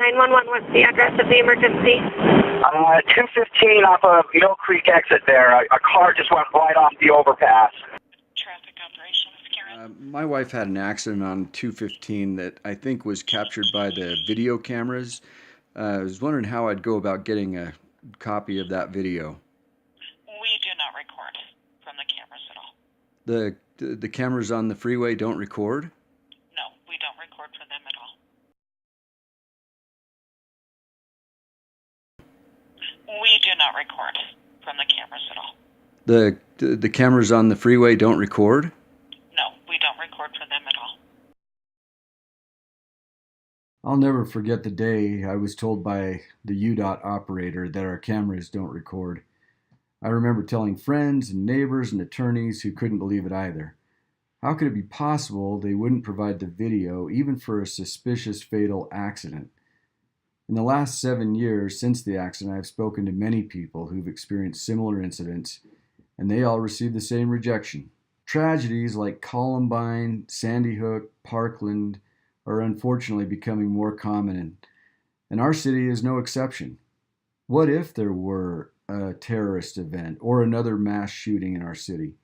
911, what's the address of the emergency? 215 off of Mill Creek exit there. A car just went right off the overpass. Traffic operations, Karen. My wife had an accident on 215 that I think was captured by the video cameras. I was wondering how I'd go about getting a copy of that video. We do not record from the cameras at all. The cameras on the freeway don't record? No, we don't record for them at all. We do not record from the cameras at all. The cameras on the freeway don't record? No, we don't record for them at all. I'll never forget the day I was told by the UDOT operator that our cameras don't record. I remember telling friends and neighbors and attorneys who couldn't believe it either. How could it be possible they wouldn't provide the video even for a suspicious fatal accident? In the last 7 years since the accident, I've spoken to many people who've experienced similar incidents, and they all received the same rejection. Tragedies like Columbine, Sandy Hook, Parkland are unfortunately becoming more common, and our city is no exception. What if there were a terrorist event or another mass shooting in our city?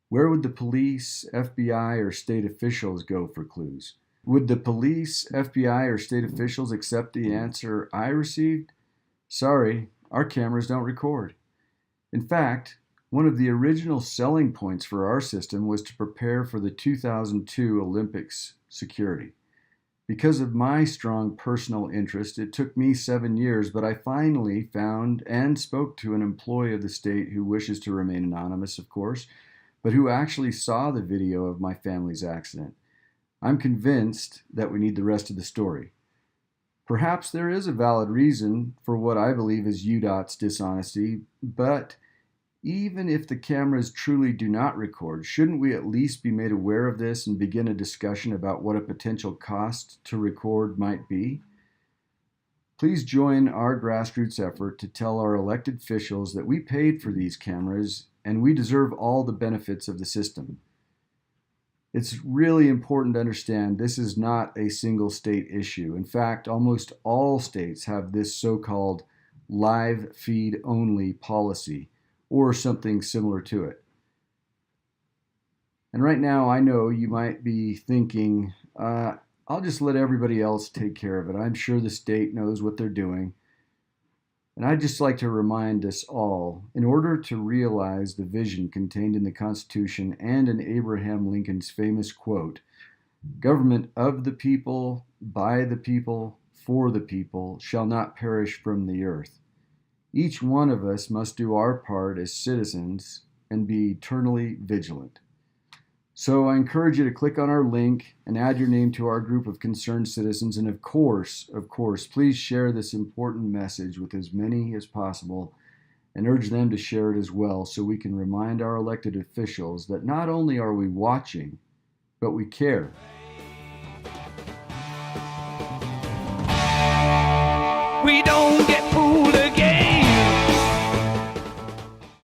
Where would the police, FBI, or state officials go for clues? Would the police, FBI, or state officials accept the answer I received? Sorry, our cameras don't record. In fact, one of the original selling points for our system was to prepare for the 2002 Olympics security. Because of my strong personal interest, it took me 7 years, but I finally found and spoke to an employee of the state who wishes to remain anonymous, of course, but who actually saw the video of my family's accident. I'm convinced that we need the rest of the story. Perhaps there is a valid reason for what I believe is UDOT's dishonesty, but even if the cameras truly do not record, shouldn't we at least be made aware of this and begin a discussion about what a potential cost to record might be? Please join our grassroots effort to tell our elected officials that we paid for these cameras and we deserve all the benefits of the system. It's really important to understand this is not a single state issue. In fact, almost all states have this so-called live feed only policy or something similar to it. And right now, I know you might be thinking, I'll just let everybody else take care of it. I'm sure the state knows what they're doing. And I'd just like to remind us all, in order to realize the vision contained in the Constitution and in Abraham Lincoln's famous quote, "Government of the people, by the people, for the people, shall not perish from the earth." Each one of us must do our part as citizens and be eternally vigilant. So I encourage you to click on our link and add your name to our group of concerned citizens. And of course, please share this important message with as many as possible and urge them to share it as well so we can remind our elected officials that not only are we watching, but we care. We don't